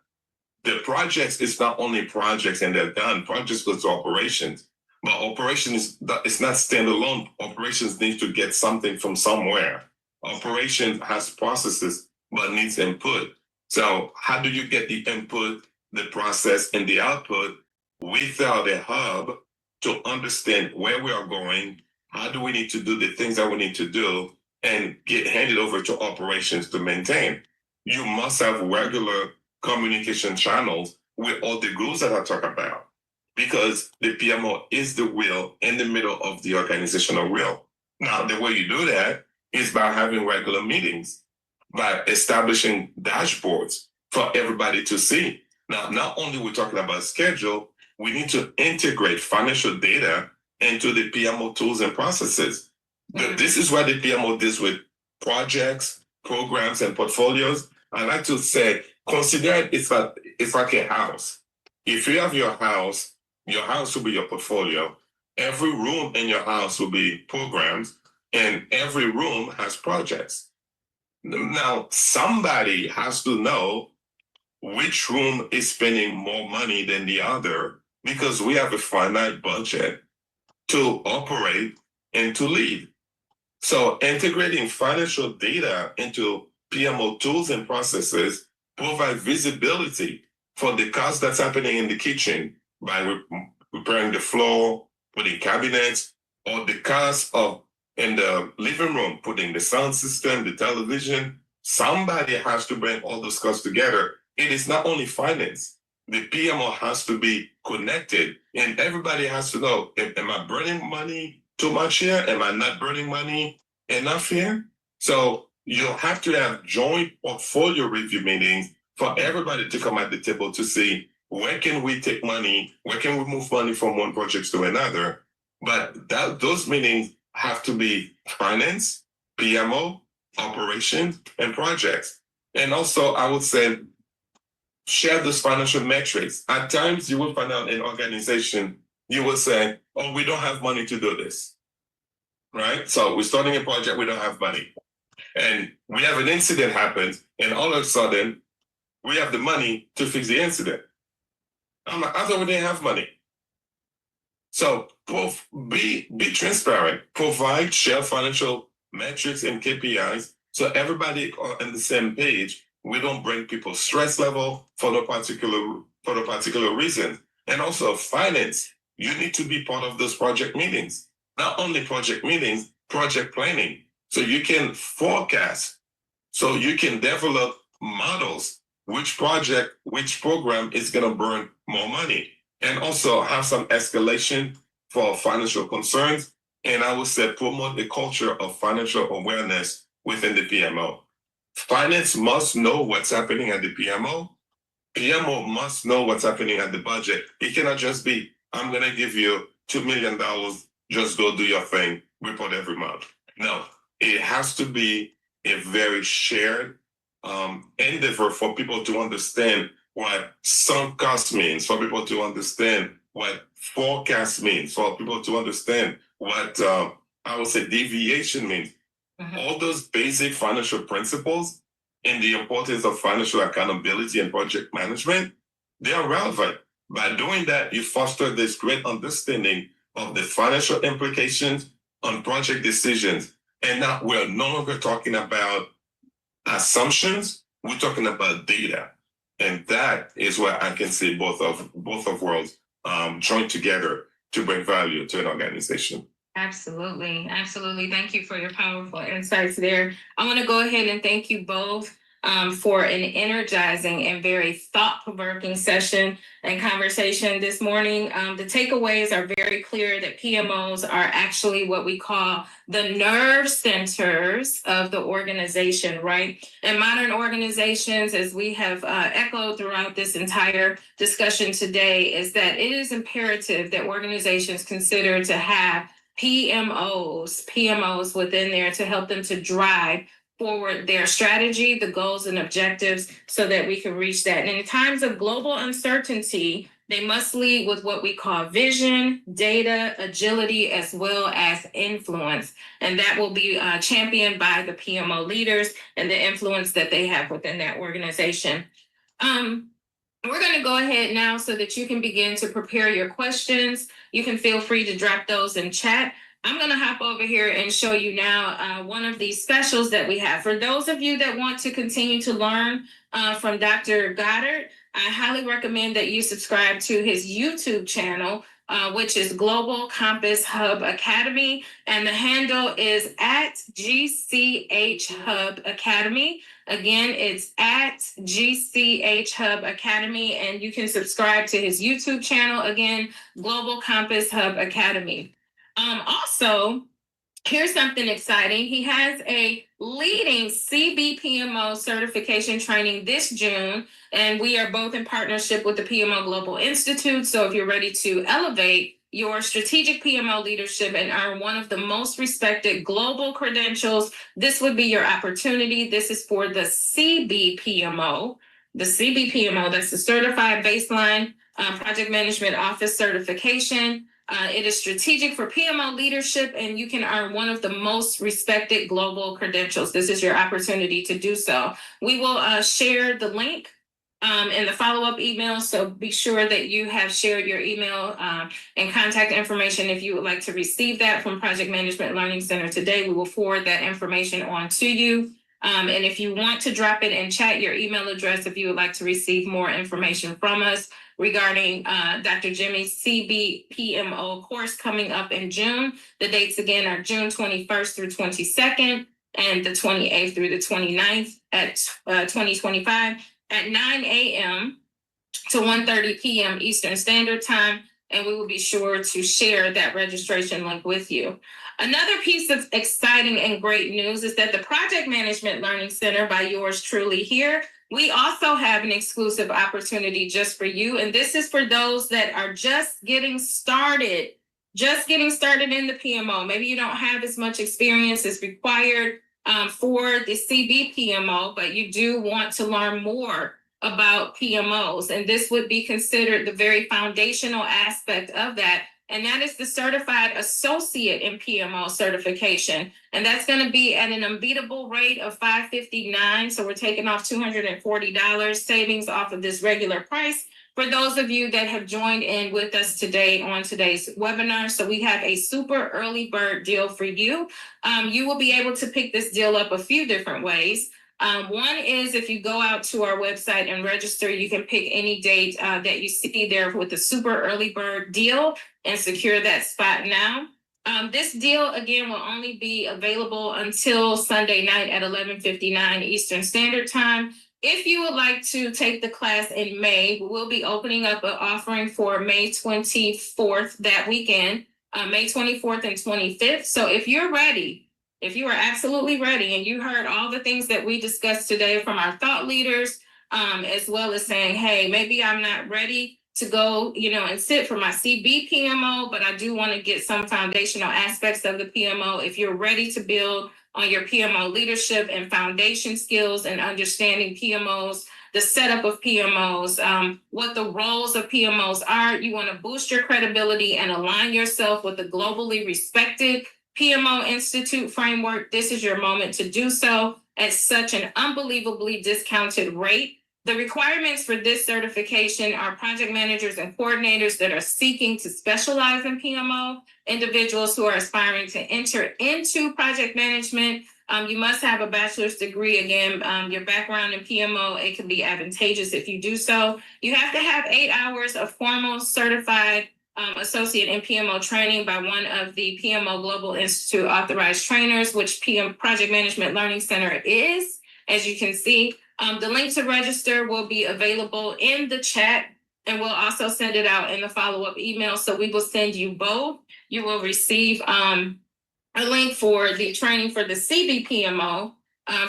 the projects. It's not only projects and they're done. Projects go to operations, but operations it's not standalone. Operations needs to get something from somewhere. Operations has processes but needs input. So how do you get the input, the process, and the output without a hub to understand where we are going? How do we need to do the things that we need to do and get handed over to operations to maintain? You must have regular communication channels with all the groups that I talk about, because the PMO is the wheel in the middle of the organizational wheel. Now, the way you do that is by having regular meetings, by establishing dashboards for everybody to see. Now, not only we're talking about schedule, we need to integrate financial data into the PMO tools and processes. This is why the PMO deals with projects, programs, and portfolios. I like to say, consider it's like a house. If you have your house will be your portfolio. Every room in your house will be programs, and every room has projects. Now, somebody has to know which room is spending more money than the other, because we have a finite budget to operate and to lead. So integrating financial data into PMO tools and processes provide visibility for the cost that's happening in the kitchen by repairing the floor, putting cabinets, or the cost of in the living room, putting the sound system, the television. Somebody has to bring all those costs together. It is not only finance. The PMO has to be connected, and everybody has to know, am I burning money too much here? Am I not burning money enough here? So you'll have to have joint portfolio review meetings for everybody to come at the table to see, where can we take money? Where can we move money from one project to another? But those meetings have to be finance, PMO, operations, and projects. And also, I would say, share those financial metrics. At times, you will find out in an organization, you will say, oh, we don't have money to do this, right? So we're starting a project, we don't have money. And we have an incident happens, and all of a sudden, we have the money to fix the incident. I'm like, I thought we didn't have money. So be transparent, share financial metrics and KPIs so everybody are on the same page We don't bring people's stress level for no particular reason. And also finance, you need to be part of those project meetings. Not only project meetings, project planning. So you can forecast, so you can develop models, which project, which program is going to burn more money, and also have some escalation for financial concerns. And I would say promote the culture of financial awareness within the PMO. Finance must know what's happening at the PMO. PMO must know what's happening at the budget. It cannot just be, I'm going to give you $2 million, just go do your thing, report every month. No, it has to be a very shared endeavor for people to understand what sunk cost means, for people to understand what forecast means, for people to understand what I would say deviation means. Mm-hmm. All those basic financial principles and the importance of financial accountability and project management, they are relevant. By doing that, you foster this great understanding of the financial implications on project decisions. And now we're no longer talking about assumptions, we're talking about data. And that is where I can see both of worlds join together to bring value to an organization. Absolutely. Absolutely. Thank you for your powerful insights there. I want to go ahead and thank you both for an energizing and very thought-provoking session and conversation this morning. The takeaways are very clear that PMOs are actually what we call the nerve centers of the organization, right? And modern organizations, as we have echoed throughout this entire discussion today, is that it is imperative that organizations consider to have PMOs within there to help them to drive forward their strategy, the goals and objectives, so that we can reach that. And in times of global uncertainty, they must lead with what we call vision, data, agility, as well as influence. And that will be championed by the PMO leaders and the influence that they have within that organization. We're going to go ahead now so that you can begin to prepare your questions. You can feel free to drop those in chat. I'm going to hop over here and show you now one of these specials that we have. For those of you that want to continue to learn from Dr. Goddard, I highly recommend that you subscribe to his YouTube channel, which is Global Compass Hub Academy. And the handle is at GCH Hub Academy. Again, it's at GCH Hub Academy, and you can subscribe to his YouTube channel. Again, Global Compass Hub Academy. Also, here's something exciting. He has a leading CBPMO certification training this June, and we are both in partnership with the PMO Global Institute. So if you're ready to elevate your strategic PMO leadership and earn one of the most respected global credentials, this would be your opportunity. This is for the CBPMO. The CBPMO, that's the Certified Baseline Project Management Office certification. It is strategic for PMO leadership, and you can earn one of the most respected global credentials. This is your opportunity to do so. We will share the link in the follow-up email, so be sure that you have shared your email and contact information if you would like to receive that from Project Management Learning Center today. We will forward that information on to you. And if you want to drop it in chat, your email address, if you would like to receive more information from us regarding Dr. Jimmy's CBPMO course coming up in June. The dates again are June 21st through 22nd and the 28th through the 29th at 2025 at 9 a.m. to 1:30 p.m. Eastern Standard Time. And we will be sure to share that registration link with you. Another piece of exciting and great news is that the Project Management Learning Center by yours truly here, we also have an exclusive opportunity just for you. And this is for those that are just getting started in the PMO. Maybe you don't have as much experience as required for the CBPMO, but you do want to learn more about PMOs. And this would be considered the very foundational aspect of that. And that is the Certified Associate in PMO certification. And that's going to be at an unbeatable rate of $559. So we're taking off $240 savings off of this regular price for those of you that have joined in with us today on today's webinar. So we have a super early bird deal for you. You will be able to pick this deal up a few different ways. One is if you go out to our website and register, you can pick any date that you see there with the super early bird deal and secure that spot now. This deal, again, will only be available until Sunday night at 11:59 Eastern Standard Time. If you would like to take the class in May, we'll be opening up an offering for May 24th that weekend, May 24th and 25th. So if you're ready, if you are absolutely ready and you heard all the things that we discussed today from our thought leaders, as well as saying, hey, maybe I'm not ready to go, and sit for my CB PMO, but I do want to get some foundational aspects of the PMO. If you're ready to build on your PMO leadership and foundation skills and understanding PMOs, the setup of PMOs, what the roles of PMOs are, you want to boost your credibility and align yourself with the globally respected PMO Institute framework, this is your moment to do so at such an unbelievably discounted rate. The requirements for this certification are project managers and coordinators that are seeking to specialize in PMO, individuals who are aspiring to enter into project management. You must have a bachelor's degree. Again, your background in PMO, it can be advantageous if you do so. You have to have 8 hours of formal certified associate in PMO training by one of the PMO Global Institute authorized trainers, which PM Project Management Learning Center is, as you can see. The link to register will be available in the chat, and we'll also send it out in the follow-up email. So we will send you both. You will receive a link for the training for the CBPMO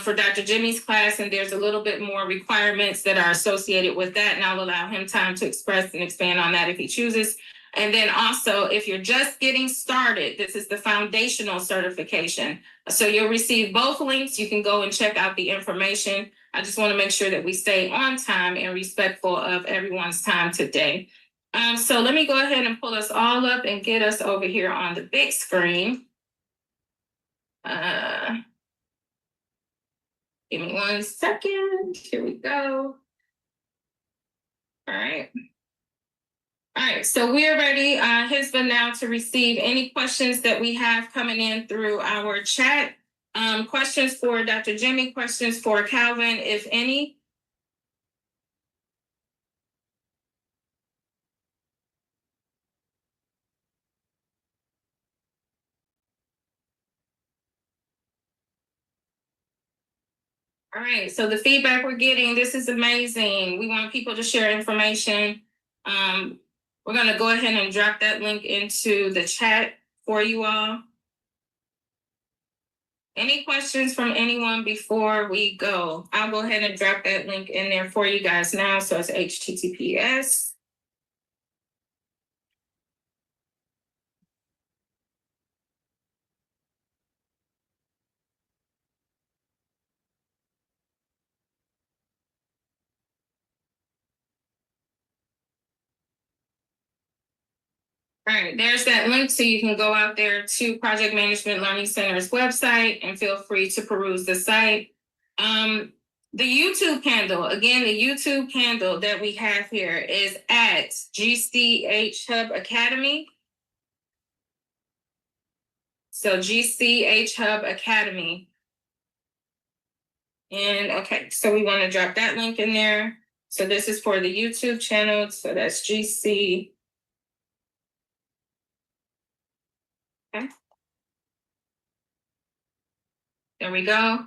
for Dr. Jimmy's class, and there's a little bit more requirements that are associated with that, and I'll allow him time to express and expand on that if he chooses. And then also, if you're just getting started, this is the foundational certification. So you'll receive both links. You can go and check out the information. I just want to make sure that we stay on time and respectful of everyone's time today. So let me go ahead and pull us all up and get us over here on the big screen. Give me 1 second. Here we go. All right. All right, so we are ready, Hisba, now to receive any questions that we have coming in through our chat. Questions for Dr. Jimmy, questions for Calvin, if any. All right, so the feedback we're getting, this is amazing. We want people to share information. We're going to go ahead and drop that link into the chat for you all. Any questions from anyone before we go? I'll go ahead and drop that link in there for you guys now. So it's HTTPS. All right, there's that link, so you can go out there to Project Management Learning Center's website and feel free to peruse the site. The YouTube handle, again, the YouTube handle that we have here is at GCH Hub Academy. So GCH Hub Academy. And okay, so we want to drop that link in there. So this is for the YouTube channel. So that's GC. Okay. There we go.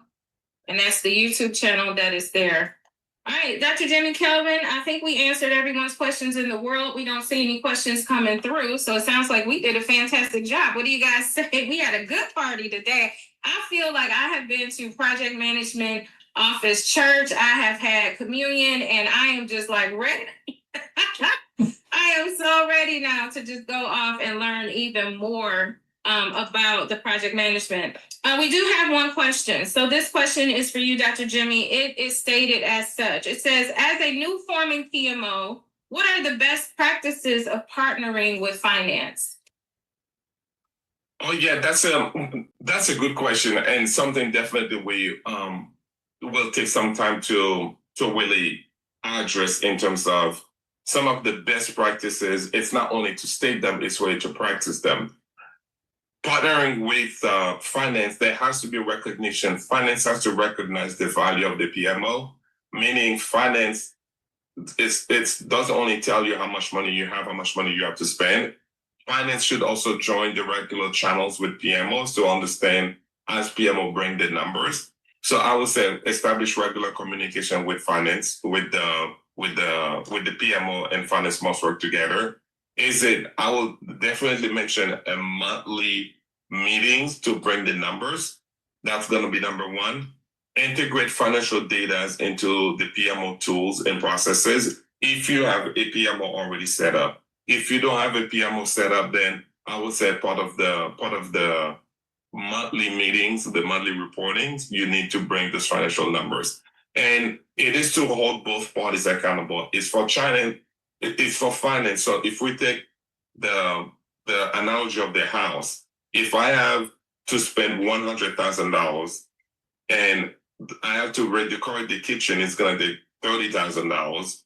And that's the YouTube channel that is there. All right, Dr. Jimmy, Kelvin, I think we answered everyone's questions in the world. We don't see any questions coming through. So it sounds like we did a fantastic job. What do you guys say? We had a good party today. I feel like I have been to Project Management Office Church. I have had communion, and I am just like ready. I am so ready now to just go off and learn even more about the project management. We do have one question. So this question is for you, Dr. Jimmy. It is stated as such. It says, as a new forming PMO, what are the best practices of partnering with finance? Oh yeah, that's a good question, and something definitely we will take some time to really address in terms of some of the best practices. It's not only to state them, it's really to practice them. partnering with finance, there has to be recognition. Finance has to recognize the value of the PMO, meaning finance doesn't only tell you how much money you have, how much money you have to spend. Finance should also join the regular channels with PMOs to understand as PMO bring the numbers. So I would say establish regular communication with finance, with the PMO and finance must work together. I will definitely mention a monthly meetings to bring the numbers. That's going to be number one. Integrate financial data into the PMO tools and processes if you have a PMO already set up. If you don't have a PMO set up, then I would say part of the monthly meetings, the monthly reportings, you need to bring those financial numbers. And it is to hold both parties accountable. It's for China, it's for finance. So if we take the analogy of the house, if I have to spend $100,000 and I have to redecorate the kitchen, it's gonna take $30,000,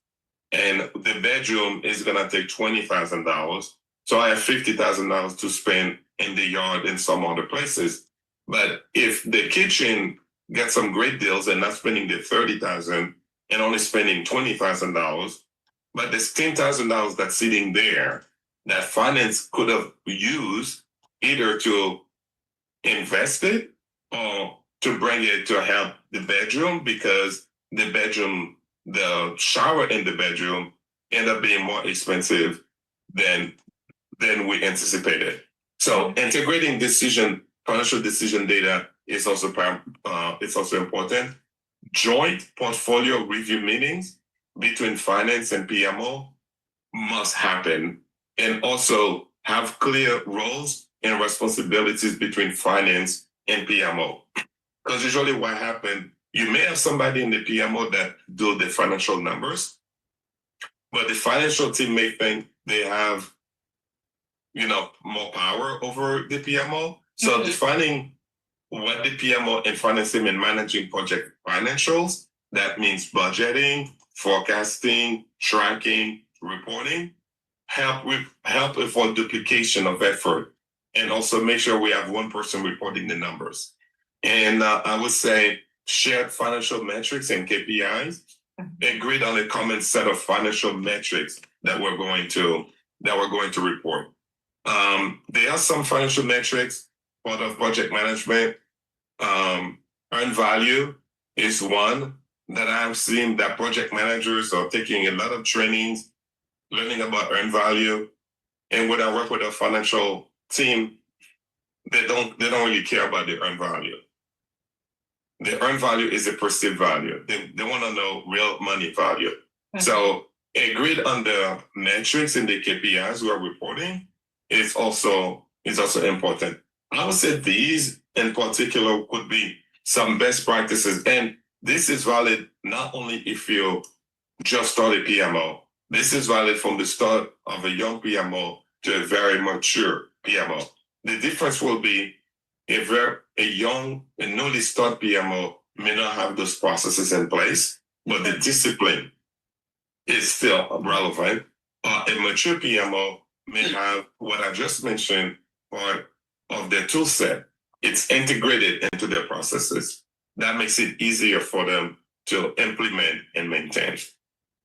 and the bedroom is gonna take $20,000. So I have $50,000 to spend in the yard and some other places. But if the kitchen gets some great deals and not spending the $30,000 and only spending $20,000, but there's $10,000 that's sitting there that finance could have used either to invest it or to bring it to help the bedroom, because the shower in the bedroom ended up being more expensive than we anticipated. So integrating financial decision data is also important. Joint portfolio review meetings between finance and PMO must happen, and also have clear roles and responsibilities between finance and PMO. Because usually what happens, you may have somebody in the PMO that do the financial numbers, but the financial team may think they have, more power over the PMO. So defining what the PMO and finance team in managing project financials, that means budgeting, forecasting, tracking, reporting, help avoid duplication of effort, and also make sure we have one person reporting the numbers. And I would say shared financial metrics and KPIs, agreed on a common set of financial metrics that we're going to report. There are some financial metrics part of project management. Earned value is one that I've seen that project managers are taking a lot of trainings, learning about earned value. And when I work with a financial team, they don't really care about the earned value. The earned value is a perceived value. They want to know real money value. Okay. So agreed on the metrics and the KPIs we are reporting is also important. I would say these in particular could be some best practices. And this is valid not only if you just start a PMO. This is valid from the start of a young PMO to a very mature PMO. The difference will be if a newly start PMO may not have those processes in place, but the discipline is still relevant. A mature PMO may have what I just mentioned part of their tool set. It's integrated into their processes. That makes it easier for them to implement and maintain.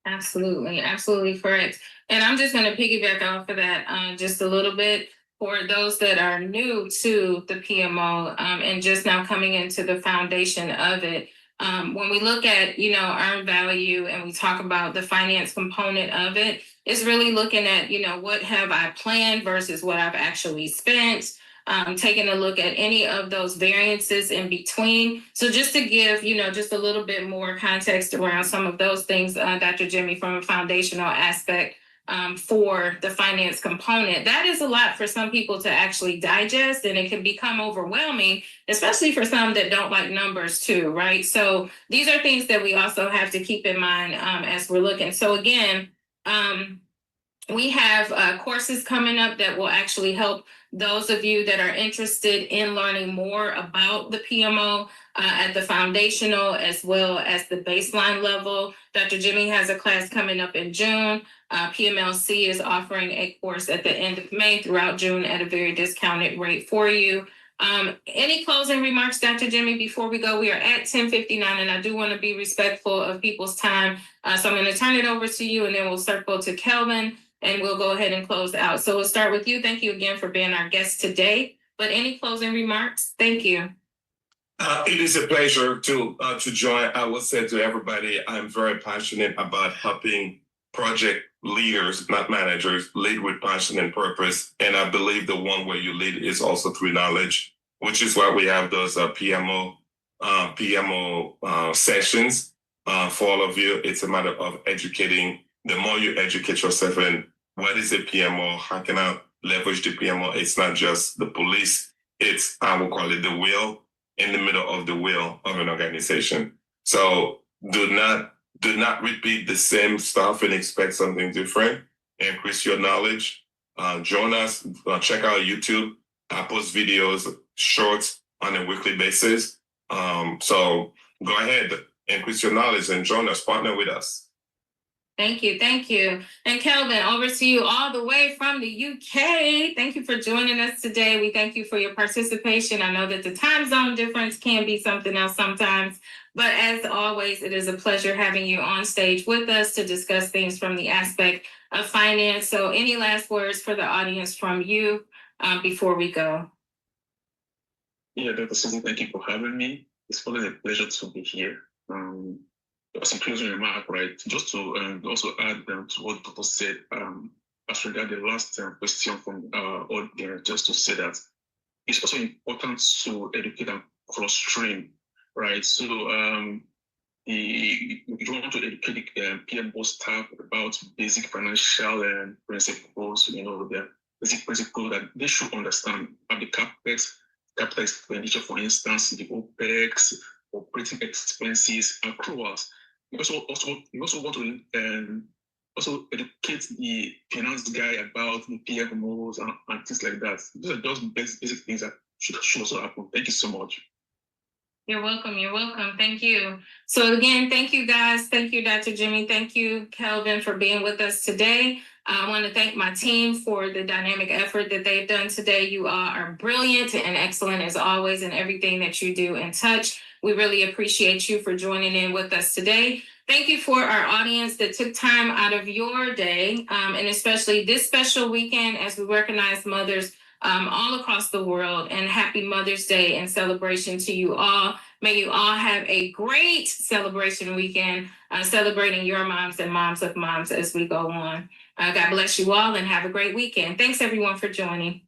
Absolutely, absolutely correct. And I'm just going to piggyback off of that just a little bit. For those that are new to the PMO and just now coming into the foundation of it, when we look at, earned value and we talk about the finance component of it, it's really looking at, what have I planned versus what I've actually spent, taking a look at any of those variances in between. So just to give, just a little bit more context around some of those things, Dr. Jimmy, from a foundational aspect, for the finance component, that is a lot for some people to actually digest, and it can become overwhelming, especially for some that don't like numbers too, right? So these are things that we also have to keep in mind as we're looking. So again, we have courses coming up that will actually help those of you that are interested in learning more about the PMO at the foundational as well as the baseline level. Dr. Jimmy has a class coming up in June. PMLC is offering a course at the end of May throughout June at a very discounted rate for you. Any closing remarks, Dr. Jimmy, before we go? We are at 10:59, and I do want to be respectful of people's time. So I'm going to turn it over to you, and then we'll circle to Kelvin, and we'll go ahead and close out. So we'll start with you. Thank you again for being our guest today. But any closing remarks? Thank you. It is a pleasure to join. I will say to everybody, I'm very passionate about helping project leaders, not managers, lead with passion and purpose. And I believe the one way you lead is also through knowledge, which is why we have those PMO sessions for all of you. It's a matter of educating. The more you educate yourself in what is a PMO, how can I leverage the PMO? It's not just the police. It's, I will call it the wheel in the middle of the wheel of an organization. So do not repeat the same stuff and expect something different. Increase your knowledge. Join us. Check out YouTube. I post videos, shorts on a weekly basis. So go ahead, increase your knowledge and join us, partner with us. Thank you. Thank you. And Kelvin, over to you all the way from the UK. Thank you for joining us today. We thank you for your participation. I know that the time zone difference can be something else sometimes, but as always, it is a pleasure having you on stage with us to discuss things from the aspect of finance. So any last words for the audience from you before we go? Yeah, Dr. Susan, thank you for having me. It's always a pleasure to be here. As a closing remark, right, just to also add to what Dr. said, as regard the last question from audience, just to say that it's also important to educate and cross-train, right? So you want to educate the PMO staff about basic financial principles, the basic principles that they should understand about the capital expenditure, for instance, the OPEX, operating expenses, accruals. You also want to also educate the finance guy about the PMOs and things like that. These are just basic things that should also happen. Thank you so much. You're welcome. You're welcome. Thank you. So again, thank you guys. Thank you, Dr. Jimmy. Thank you, Kelvin, for being with us today. I want to thank my team for the dynamic effort that they've done today. You all are brilliant and excellent as always in everything that you do and touch. We really appreciate you for joining in with us today. Thank you for our audience that took time out of your day, and especially this special weekend as we recognize mothers all across the world. And happy Mother's Day and celebration to you all. May you all have a great celebration weekend, celebrating your moms and moms of moms as we go on. God bless you all and have a great weekend. Thanks everyone for joining.